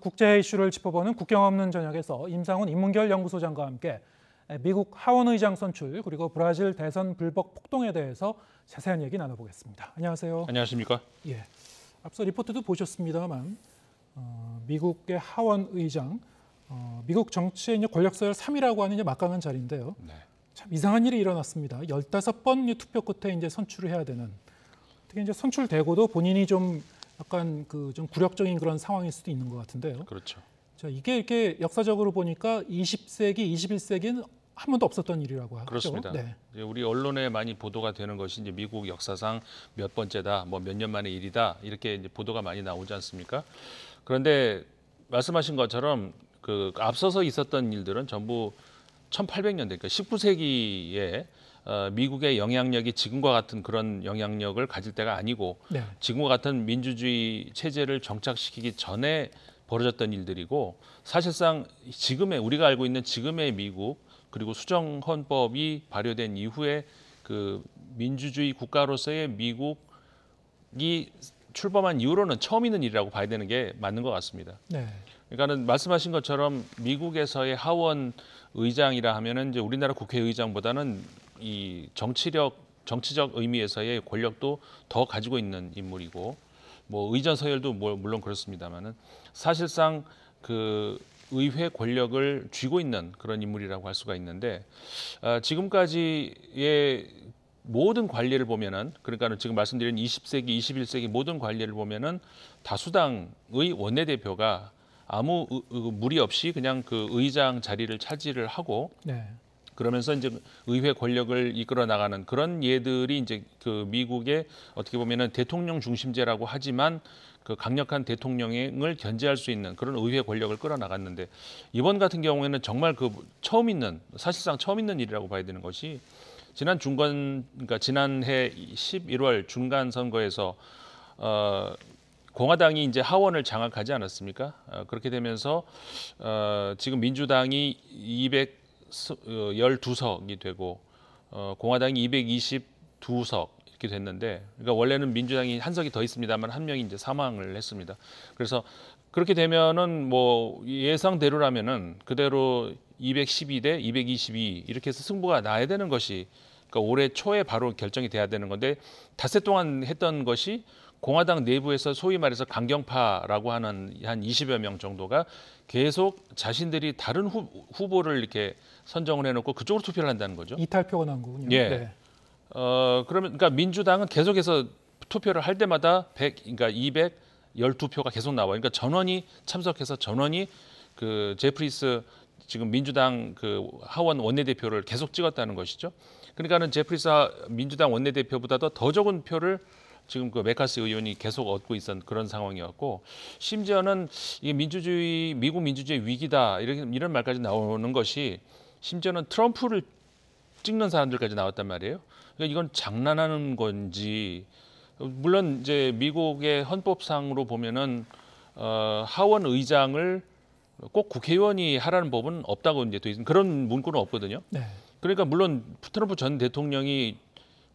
국제 이슈를 짚어보는 국경 없는 저녁에서 임상훈 인문결 연구소장과 함께 미국 하원 의장 선출 그리고 브라질 대선 불복 폭동에 대해서 자세한 얘기 나눠보겠습니다. 안녕하세요. 안녕하십니까? 예. 앞서 리포트도 보셨습니다만 미국의 하원 의장, 미국 정치의 이제 권력 서열 3위라고 하는 이제 막강한 자리인데요. 네. 참 이상한 일이 일어났습니다. 15번 투표 끝에 이제 선출을 해야 되는. 특히 이제 선출되고도 본인이 좀 약간 좀 굴욕적인 그런 상황일 수도 있는 것 같은데요. 그렇죠. 자, 이게 이렇게 역사적으로 보니까 20세기, 21세기는 한 번도 없었던 일이라고 하죠. 그렇습니다. 네. 우리 언론에 많이 보도가 되는 것이 이제 미국 역사상 몇 번째다, 뭐 몇 년 만의 일이다 이렇게 이제 보도가 많이 나오지 않습니까? 그런데 말씀하신 것처럼 그 앞서서 있었던 일들은 전부 1800년대, 그러니까 19세기에 미국의 영향력이 지금과 같은 그런 영향력을 가질 때가 아니고 네. 지금과 같은 민주주의 체제를 정착시키기 전에 벌어졌던 일들이고 사실상 지금의 우리가 알고 있는 지금의 미국 그리고 수정 헌법이 발효된 이후에 그 민주주의 국가로서의 미국이 출범한 이후로는 처음 있는 일이라고 봐야 되는 게 맞는 것 같습니다. 네. 그러니까는 말씀하신 것처럼 미국에서의 하원 의장이라 하면은 이제 우리나라 국회의장보다는 이 정치적 의미에서의 권력도 더 가지고 있는 인물이고 뭐 의전 서열도 물론 그렇습니다만은 사실상 그 의회 권력을 쥐고 있는 그런 인물이라고 할 수가 있는데 지금까지의 모든 관례를 보면은 그러니까는 지금 말씀드린 20세기, 21세기 모든 관례를 보면은 다수당의 원내대표가 아무 무리 없이 그냥 그 의장 자리를 차지를 하고 네. 그러면서 이제 의회 권력을 이끌어 나가는 그런 예들이 이제 그 미국의 어떻게 보면은 대통령 중심제라고 하지만 그 강력한 대통령을 견제할 수 있는 그런 의회 권력을 끌어 나갔는데 이번 같은 경우에는 정말 그 사실상 처음 있는 일이라고 봐야 되는 것이 그러니까 지난해 11월 중간 선거에서 공화당이 이제 하원을 장악하지 않았습니까? 그렇게 되면서 지금 민주당이 212석이 되고 공화당이 222석 이렇게 됐는데, 그러니까 원래는 민주당이 한 석이 더 있습니다만 한 명이 이제 사망을 했습니다. 그래서 그렇게 되면은 뭐 예상대로라면은 그대로 212대 222 이렇게 해서 승부가 나야 되는 것이 그러니까 올해 초에 바로 결정이 돼야 되는 건데 닷새 동안 했던 것이 공화당 내부에서 소위 말해서 강경파라고 하는 한 20여 명 정도가 계속 자신들이 다른 후보를 이렇게 선정을 해놓고 그쪽으로 투표를 한다는 거죠. 이탈표가 난 거군요. 예. 네. 그러면 그러니까 민주당은 계속해서 투표를 할 때마다 그러니까 212표가 계속 나와요. 그러니까 전원이 참석해서 전원이 그 제프리스 지금 민주당 그 하원 원내대표를 계속 찍었다는 것이죠. 그러니까는 제프리스 민주당 원내대표보다도 더 적은 표를 지금 그 메카시 의원이 계속 얻고 있었던 그런 상황이었고 심지어는 이게 미국 민주주의 위기다 이런 말까지 나오는 것이 심지어는 트럼프를 찍는 사람들까지 나왔단 말이에요. 그러니까 이건 장난하는 건지 물론 이제 미국의 헌법상으로 보면은 하원 의장을 꼭 국회의원이 하라는 법은 없다고 이제 돼 있는 그런 문구는 없거든요. 네. 그러니까 물론 트럼프 전 대통령이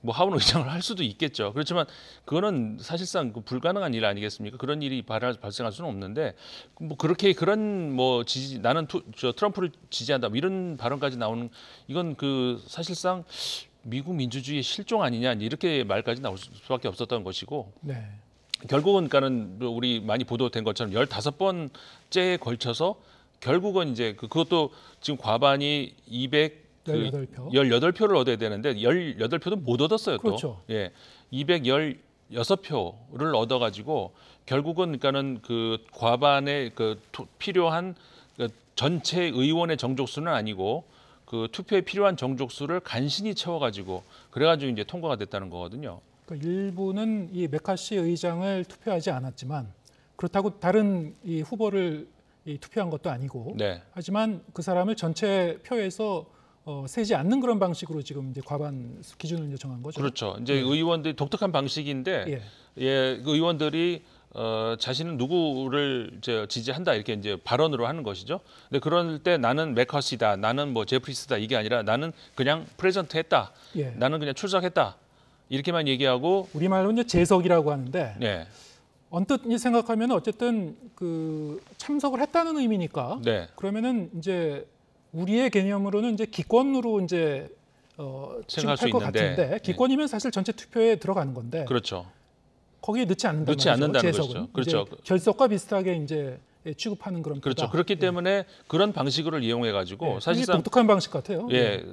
뭐 하원 의장을 할 수도 있겠죠. 그렇지만 그거는 사실상 불가능한 일 아니겠습니까? 그런 일이 발생할 수는 없는데 뭐 그렇게 그런 뭐 나는 트럼프를 지지한다 뭐 이런 발언까지 나오는 이건 그 사실상 미국 민주주의의 실종 아니냐 이렇게 말까지 나올 수밖에 없었던 것이고 네. 결국은 그러니까는 우리 많이 보도된 것처럼 15번째에 걸쳐서 결국은 이제 그것도 지금 과반이 18표를 얻어야 되는데 18표도 못 얻었어요. 또. 그렇죠. 예, 216표를 얻어가지고 결국은 그러니까는 그 과반의 그 필요한 그 전체 의원의 정족수는 아니고 그 투표에 필요한 정족수를 간신히 채워가지고 그래가지고 이제 통과가 됐다는 거거든요. 그러니까 일부는 이 메카시 의장을 투표하지 않았지만 그렇다고 다른 이 후보를 투표한 것도 아니고 네. 하지만 그 사람을 전체 표에서 세지 않는 그런 방식으로 지금 이제 과반 기준을 이제 정한 거죠. 그렇죠. 이제 의원들이 독특한 방식인데 그 의원들이 자신은 누구를 지지한다 이렇게 이제 발언으로 하는 것이죠. 근데 그럴 때 나는 메커시다, 나는 뭐 제프리스다 이게 아니라 나는 그냥 프레젠트했다, 나는 그냥 출석했다 이렇게만 얘기하고 우리말로 이제 재석이라고 하는데 네. 언뜻 생각하면 어쨌든 그 참석을 했다는 의미니까 네. 그러면은 이제 우리의 개념으로는 이제 기권으로 이제 생각할 수 취급할 것 있는데, 같은데 기권이면 사실 전체 투표에 들어가는 건데 그렇죠. 거기에 넣지 않는다는 넣지 않는다는 제석은. 것이죠. 그렇죠. 이제 결석과 비슷하게 이제 취급하는 그런 그렇죠. 거다. 그렇기 때문에 그런 방식을 이용해 가지고 예, 사실상 독특한 방식 같아요. 예,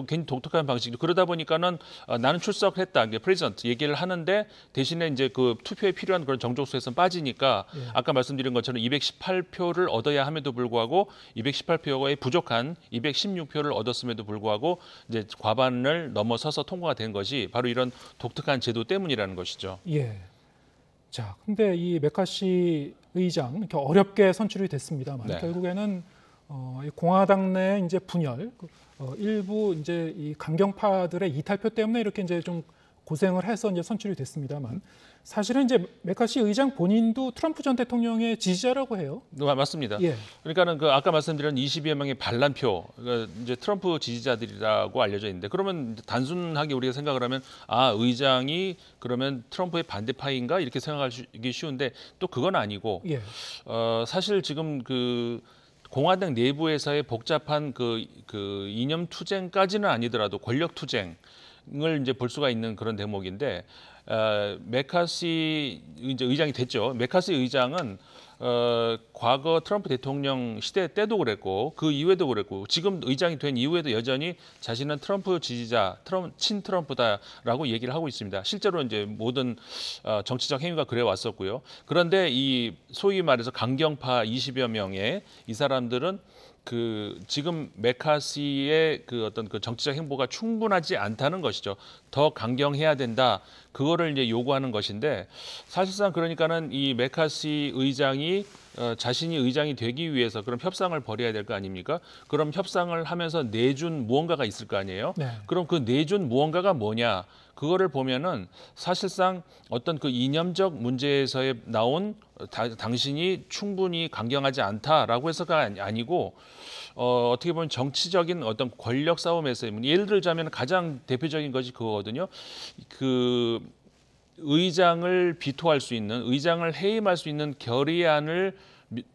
굉장히 독특한 방식이죠. 그러다 보니까는 나는 출석했다, 이제 프레젠트 얘기를 하는데 대신에 이제 그 투표에 필요한 그런 정족수에서 빠지니까 예. 아까 말씀드린 것처럼 218표를 얻어야 함에도 불구하고 218표에 부족한 216표를 얻었음에도 불구하고 이제 과반을 넘어서서 통과가 된 것이 바로 이런 독특한 제도 때문이라는 것이죠. 예. 자, 근데 이 메카시 의장 이렇게 어렵게 선출이 됐습니다만 네. 결국에는 이 공화당 내 이제 분열, 일부 이제 이 강경파들의 이탈표 때문에 이렇게 이제 좀 고생을 해서 이제 선출이 됐습니다만 사실은 이제 메카시 의장 본인도 트럼프 전 대통령의 지지자라고 해요. 맞습니다. 예. 그러니까는 그 아까 말씀드린 22여 명의 반란표, 이제 트럼프 지지자들이라고 알려져 있는데 그러면 단순하게 우리가 생각을 하면 의장이 그러면 트럼프의 반대파인가 이렇게 생각하기 쉬운데 또 그건 아니고 예. 사실 지금 그 공화당 내부에서의 복잡한 그 이념 투쟁까지는 아니더라도 권력 투쟁을 이제 볼 수가 있는 그런 대목인데 메카시 이제 의장이 됐죠. 메카시 의장은 과거 트럼프 대통령 시대 때도 그랬고 그 이후에도 그랬고 지금 의장이 된 이후에도 여전히 자신은 트럼프 지지자, 친 트럼프다라고 얘기를 하고 있습니다. 실제로 이제 모든 정치적 행위가 그래 왔었고요. 그런데 이 소위 말해서 강경파 20여 명의 이 사람들은 그 지금 메카시의 그 어떤 그 정치적 행보가 충분하지 않다는 것이죠. 더 강경해야 된다. 그거를 이제 요구하는 것인데 사실상 그러니까는 이 메카시 의장이 자신이 의장이 되기 위해서 그럼 협상을 벌여야 될 거 아닙니까? 그럼 협상을 하면서 내준 무언가가 있을 거 아니에요? 네. 그럼 그 내준 무언가가 뭐냐? 그거를 보면은 사실상 어떤 그 이념적 문제에서의 나온 당신이 충분히 강경하지 않다라고 해서가 아니고 어떻게 보면 정치적인 어떤 권력 싸움에서 예를 들자면 가장 대표적인 것이 그거거든요. 그 의장을 비토할 수 있는 의장을 해임할 수 있는 결의안을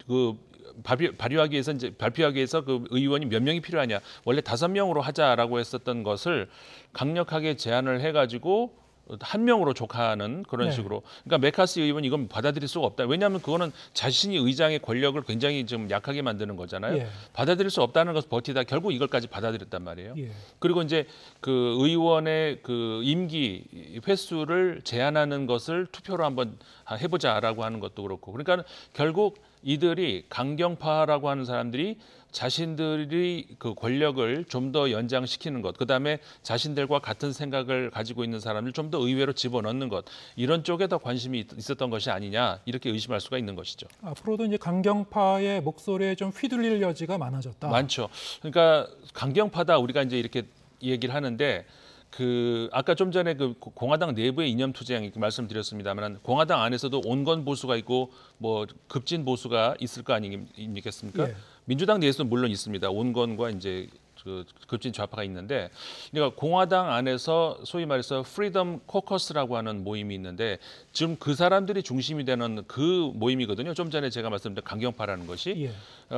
그 발표하기 위해서 그 의원이 몇 명이 필요하냐 원래 5명으로 하자라고 했었던 것을 강력하게 제안을 해가지고 1명으로 족하는 그런 네. 식으로. 그러니까 메카시 의원이 이건 받아들일 수가 없다. 왜냐하면 그거는 자신이 의장의 권력을 굉장히 좀 약하게 만드는 거잖아요. 예. 받아들일 수 없다는 것을 버티다 결국 이걸까지 받아들였단 말이에요. 예. 그리고 이제 그 의원의 그 임기 횟수를 제한하는 것을 투표로 한번 해보자라고 하는 것도 그렇고. 그러니까 결국 이들이 강경파라고 하는 사람들이 자신들이 그 권력을 좀 더 연장시키는 것, 그다음에 자신들과 같은 생각을 가지고 있는 사람을 좀 더 의회로 집어넣는 것, 이런 쪽에 더 관심이 있었던 것이 아니냐 이렇게 의심할 수가 있는 것이죠. 앞으로도 이제 강경파의 목소리에 좀 휘둘릴 여지가 많아졌다. 많죠. 그러니까 강경파다 우리가 이제 이렇게 얘기를 하는데 그 아까 좀 전에 그 공화당 내부의 이념 투쟁 이렇게 말씀드렸습니다만 공화당 안에서도 온건 보수가 있고 뭐 급진 보수가 있을 거 아니겠습니까? 예. 민주당 내에서도 물론 있습니다. 온건과 이제 그 급진 좌파가 있는데, 그러니까 공화당 안에서 소위 말해서 프리덤 코커스라고 하는 모임이 있는데 지금 그 사람들이 중심이 되는 그 모임이거든요. 좀 전에 제가 말씀드린 강경파라는 것이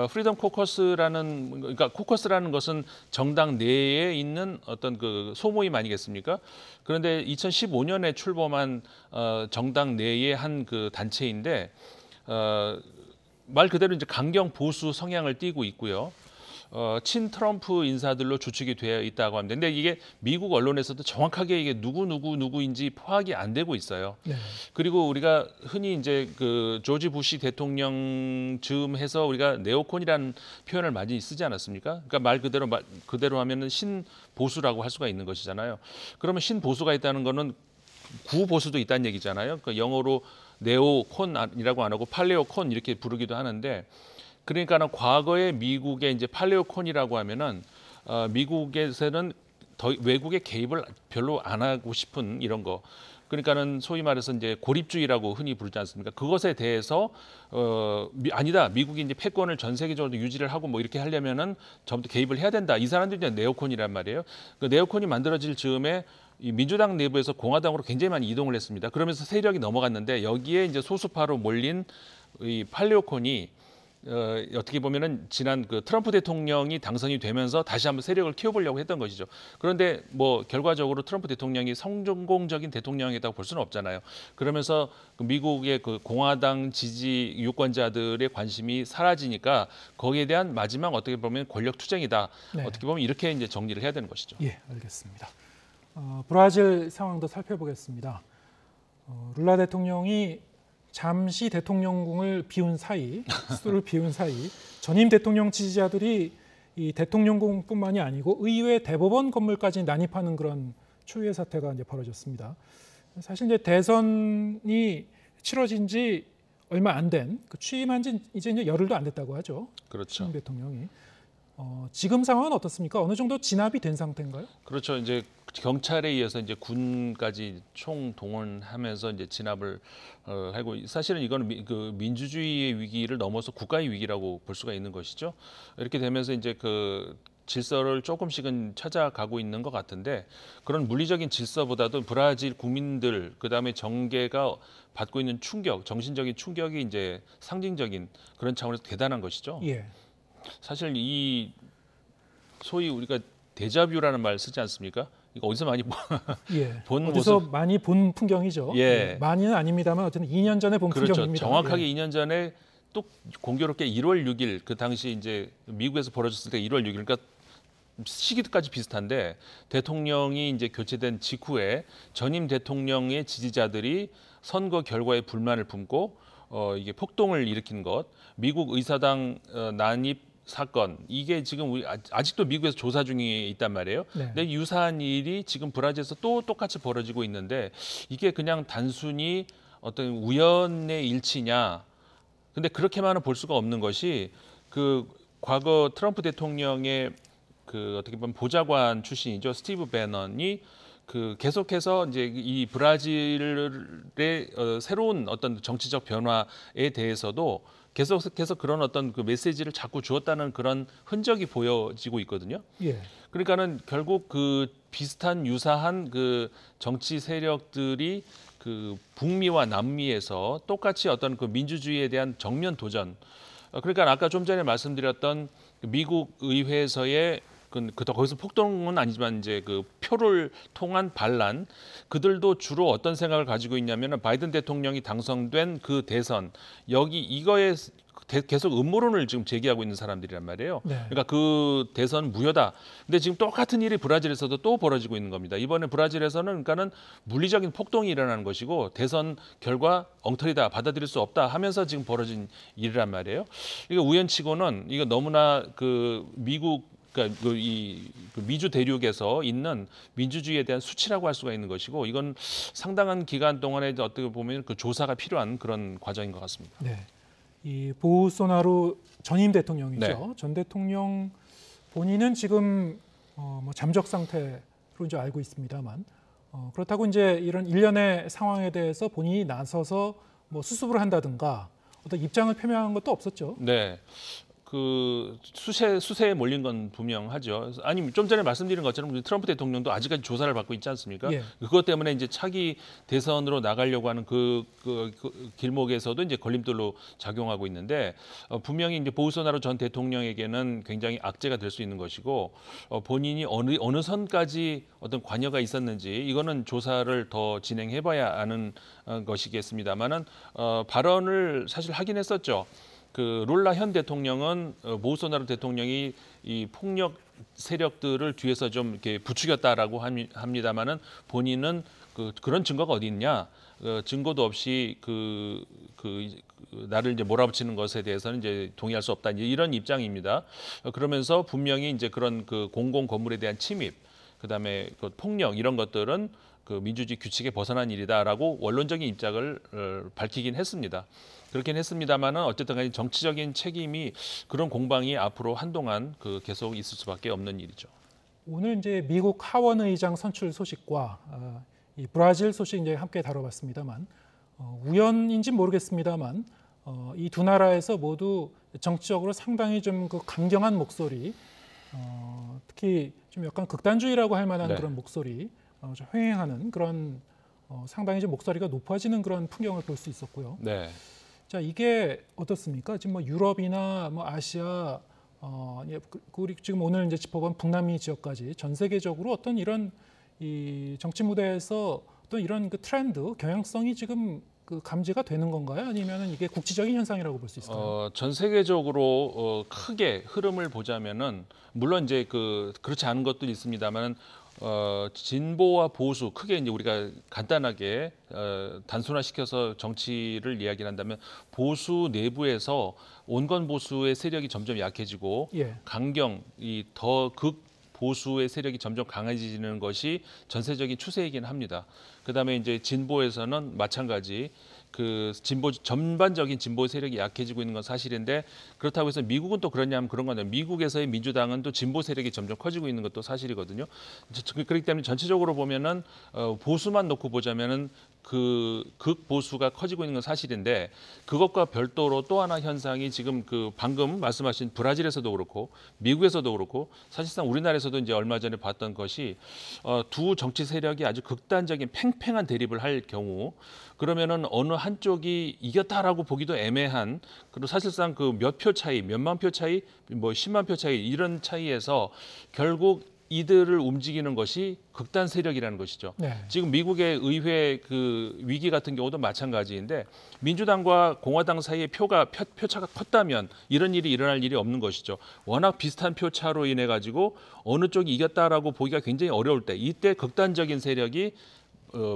프리덤 코커스라는 그러니까 코커스라는 것은 정당 내에 있는 어떤 그 소모임 아니겠습니까? 그런데 2015년에 출범한 정당 내의 한 그 단체인데 말 그대로 이제 강경 보수 성향을 띠고 있고요. 친 트럼프 인사들로 주축이 되어 있다고 합니다. 근데 이게 미국 언론에서도 정확하게 이게 누구인지 파악이 안 되고 있어요. 네. 그리고 우리가 흔히 이제 그 조지 부시 대통령 즈음 해서 우리가 네오콘이라는 표현을 많이 쓰지 않았습니까? 그러니까 말 그대로 하면은 신보수라고 할 수가 있는 것이잖아요. 그러면 신보수가 있다는 거는 구보수도 있다는 얘기잖아요. 그러니까 영어로 네오콘이라고 안 하고 팔레오콘 이렇게 부르기도 하는데 그러니까는 과거에 미국의 이제 팔레오콘이라고 하면은 미국에서는 더 외국의 개입을 별로 안 하고 싶은 이런 거. 그러니까는 소위 말해서 이제 고립주의라고 흔히 부르지 않습니까? 그것에 대해서 아니다. 미국이 이제 패권을 전 세계적으로 유지를 하고 뭐 이렇게 하려면은 전부 개입을 해야 된다. 이 사람들이 이제 네오콘이란 말이에요. 그 네오콘이 만들어질 즈음에 이 민주당 내부에서 공화당으로 굉장히 많이 이동을 했습니다. 그러면서 세력이 넘어갔는데 여기에 이제 소수파로 몰린 이 팔리오콘이 어떻게 보면은 지난 그 트럼프 대통령이 당선이 되면서 다시 한번 세력을 키워보려고 했던 것이죠. 그런데 뭐 결과적으로 트럼프 대통령이 성공적인 대통령이라고 볼 수는 없잖아요. 그러면서 그 미국의 그 공화당 지지 유권자들의 관심이 사라지니까 거기에 대한 마지막 어떻게 보면 권력 투쟁이다. 네. 어떻게 보면 이렇게 이제 정리를 해야 되는 것이죠. 예, 알겠습니다. 브라질 상황도 살펴보겠습니다. 룰라 대통령이 잠시 대통령궁을 비운 사이, 수도를 비운 사이 전임 대통령 지지자들이 이 대통령궁뿐만이 아니고 의회 대법원 건물까지 난입하는 그런 초유의 사태가 이제 벌어졌습니다. 사실 이제 대선이 치러진 지 얼마 안 된, 취임한 지 이제 열흘도 안 됐다고 하죠. 그렇죠. 전임 대통령이. 지금 상황은 어떻습니까? 어느 정도 진압이 된 상태인가요? 그렇죠. 이제 경찰에 의해서 이제 군까지 총 동원하면서 이제 진압을 하고 사실은 이거는 그 민주주의의 위기를 넘어서 국가의 위기라고 볼 수가 있는 것이죠. 이렇게 되면서 이제 그 질서를 조금씩은 찾아가고 있는 것 같은데 그런 물리적인 질서보다도 브라질 국민들 그다음에 정계가 받고 있는 충격, 정신적인 충격이 이제 상징적인 그런 차원에서 대단한 것이죠. 예. 사실 이 소위 우리가 데자뷰라는 말 쓰지 않습니까? 이거 어디서 많이 예. 본 어디서 모습. 많이 본 풍경이죠. 예. 많이는 아닙니다만 어쨌든 2년 전에 본 그렇죠. 풍경입니다. 정확하게 예. 2년 전에 또 공교롭게 1월 6일 그 당시 이제 미국에서 벌어졌을 때 1월 6일 그러니까 시기까지 비슷한데 대통령이 이제 교체된 직후에 전임 대통령의 지지자들이 선거 결과에 불만을 품고 이게 폭동을 일으킨 것, 미국 의사당 난입 사건 이게 지금 우리 아직도 미국에서 조사 중에 있단 말이에요. 네. 근데 유사한 일이 지금 브라질에서 또 똑같이 벌어지고 있는데 이게 그냥 단순히 어떤 우연의 일치냐? 근데 그렇게만은 볼 수가 없는 것이 그 과거 트럼프 대통령의 그 어떻게 보면 보좌관 출신이죠. 스티브 배넌이 그 계속해서 이제 이 브라질의 새로운 어떤 정치적 변화에 대해서도 계속해서 그런 어떤 그 메시지를 자꾸 주었다는 그런 흔적이 보여지고 있거든요. 예. 그러니까는 결국 그 비슷한 유사한 그 정치 세력들이 그 북미와 남미에서 똑같이 어떤 그 민주주의에 대한 정면 도전. 그러니까 아까 좀 전에 말씀드렸던 미국 의회에서의 거기서 폭동은 아니지만 이제 그 표를 통한 반란 그들도 주로 어떤 생각을 가지고 있냐면은 바이든 대통령이 당선된 그 대선 이거에 계속 음모론을 지금 제기하고 있는 사람들이란 말이에요. 네. 그러니까 그 대선 무효다. 근데 지금 똑같은 일이 브라질에서도 또 벌어지고 있는 겁니다. 이번에 브라질에서는 그러니까는 물리적인 폭동이 일어나는 것이고 대선 결과 엉터리다 받아들일 수 없다 하면서 지금 벌어진 일이란 말이에요. 이거 우연치고는 이거 너무나 그 미국 그러니까 이 미주 대륙에서 있는 민주주의에 대한 수치라고 할 수가 있는 것이고 이건 상당한 기간 동안에 어떻게 보면 그 조사가 필요한 그런 과정인 것 같습니다. 네. 이 보우소나루 전임 대통령이죠. 네. 전 대통령 본인은 지금 뭐 잠적 상태로 이제 알고 있습니다만 그렇다고 이제 이런 일련의 상황에 대해서 본인이 나서서 뭐 수습을 한다든가 어떤 입장을 표명한 것도 없었죠. 네. 그 수세에 몰린 건 분명하죠. 아니 좀 전에 말씀드린 것처럼 트럼프 대통령도 아직까지 조사를 받고 있지 않습니까? 예. 그것 때문에 이제 차기 대선으로 나가려고 하는 그 길목에서도 이제 걸림돌로 작용하고 있는데 분명히 이제 보우소나루 전 대통령에게는 굉장히 악재가 될 수 있는 것이고 본인이 어느 선까지 어떤 관여가 있었는지 이거는 조사를 더 진행해봐야 아는 것이겠습니다만은 발언을 사실 하긴 했었죠. 그 룰라 현 대통령은 보우소나루 대통령이 이 폭력 세력들을 뒤에서 좀 이렇게 부추겼다라고 합니다만은 본인은 그런 증거가 어디 있냐? 증거도 없이 나를 이제 몰아붙이는 것에 대해서는 이제 동의할 수 없다. 이런 입장입니다. 그러면서 분명히 이제 그런 그 공공 건물에 대한 침입, 그다음에 그 폭력 이런 것들은 그 민주주의 규칙에 벗어난 일이다라고 원론적인 입장을 밝히긴 했습니다. 그렇긴 했습니다만은 어쨌든 간에 정치적인 책임이 그런 공방이 앞으로 한동안 계속 있을 수밖에 없는 일이죠. 오늘 이제 미국 하원 의장 선출 소식과 이 브라질 소식 이제 함께 다뤄봤습니다만 우연인지 모르겠습니다만 이 두 나라에서 모두 정치적으로 상당히 좀 그 강경한 목소리, 특히 좀 약간 극단주의라고 할 만한 네. 그런 목소리 좀 횡행하는 그런 상당히 좀 목소리가 높아지는 그런 풍경을 볼 수 있었고요. 네. 자, 이게 어떻습니까? 지금 뭐 유럽이나 뭐 아시아, 우리 지금 오늘 이제 짚어본 북남미 지역까지 전 세계적으로 어떤 이런 이 정치 무대에서 또 이런 그 트렌드, 경향성이 지금 그 감지가 되는 건가요? 아니면은 이게 국지적인 현상이라고 볼 수 있을까요? 전 세계적으로 크게 흐름을 보자면은 물론 이제 그렇지 않은 것도 있습니다만은 진보와 보수 크게 이제 우리가 간단하게 단순화시켜서 정치를 이야기한다면 보수 내부에서 온건 보수의 세력이 점점 약해지고 예. 강경 이 더 극 보수의 세력이 점점 강해지는 것이 전세적인 추세이긴 합니다. 그다음에 이제 진보에서는 마찬가지 그 진보 전반적인 진보 세력이 약해지고 있는 건 사실인데 그렇다고 해서 미국은 또 그러냐면 그런 건데 미국에서의 민주당은 또 진보 세력이 점점 커지고 있는 것도 사실이거든요. 그렇기 때문에 전체적으로 보면은 보수만 놓고 보자면은 그 극보수가 커지고 있는 건 사실인데 그것과 별도로 또 하나 현상이 지금 그 방금 말씀하신 브라질에서도 그렇고 미국에서도 그렇고 사실상 우리나라에서도 이제 얼마 전에 봤던 것이 두 정치 세력이 아주 극단적인 팽팽한 대립을 할 경우 그러면은 어느 한쪽이 이겼다라고 보기도 애매한 그리고 사실상 그 몇 표 차이, 몇만 표 차이, 뭐 10만 표 차이 이런 차이에서 결국 이들을 움직이는 것이 극단 세력이라는 것이죠. 네. 지금 미국의 의회 그 위기 같은 경우도 마찬가지인데 민주당과 공화당 사이의 표차가 컸다면 이런 일이 일어날 일이 없는 것이죠. 워낙 비슷한 표차로 인해 가지고 어느 쪽이 이겼다라고 보기가 굉장히 어려울 때 이때 극단적인 세력이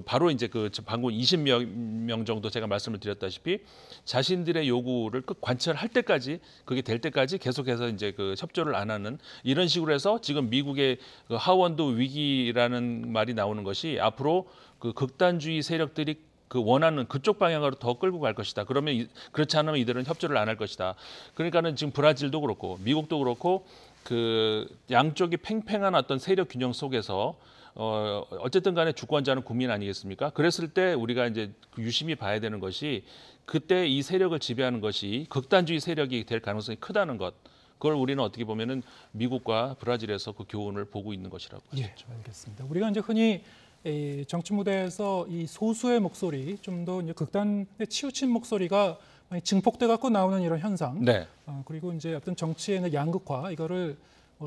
바로 이제 그 방금 20명 정도 제가 말씀을 드렸다시피 자신들의 요구를 끝 관철할 때까지 그게 될 때까지 계속해서 이제 그 협조를 안 하는 이런 식으로 해서 지금 미국의 그 하원드 위기라는 말이 나오는 것이 앞으로 그 극단주의 세력들이 그 원하는 그쪽 방향으로 더 끌고 갈 것이다. 그러면 그렇지 않으면 이들은 협조를 안 할 것이다. 그러니까는 지금 브라질도 그렇고 미국도 그렇고 그 양쪽이 팽팽한 어떤 세력 균형 속에서 어쨌든 간에 주권자는 국민 아니겠습니까? 그랬을 때 우리가 이제 유심히 봐야 되는 것이 그때 이 세력을 지배하는 것이 극단주의 세력이 될 가능성이 크다는 것. 그걸 우리는 어떻게 보면은 미국과 브라질에서 그 교훈을 보고 있는 것이라고 할 수 예, 있죠. 알겠습니다. 우리가 이제 흔히 이 정치 무대에서 이 소수의 목소리, 좀 더 이제 극단에 치우친 목소리가 많이 증폭돼 갖고 나오는 이런 현상. 네, 그리고 이제 어떤 정치의 양극화 이거를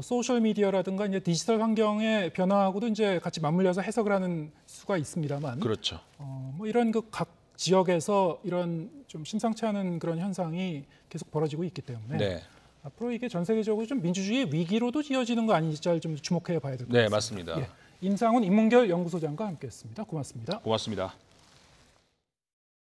소셜 미디어라든가 이제 디지털 환경의 변화하고도 이제 같이 맞물려서 해석을 하는 수가 있습니다만, 그렇죠. 뭐 이런 그 각 지역에서 이런 좀 심상치 않은 그런 현상이 계속 벌어지고 있기 때문에 네, 앞으로 이게 전 세계적으로 좀 민주주의의 위기로도 이어지는 거 아닌지를 좀 주목해 봐야 될 것 같습니다. 네, 맞습니다. 임상훈 인문결 연구소장과 함께했습니다. 고맙습니다. 고맙습니다.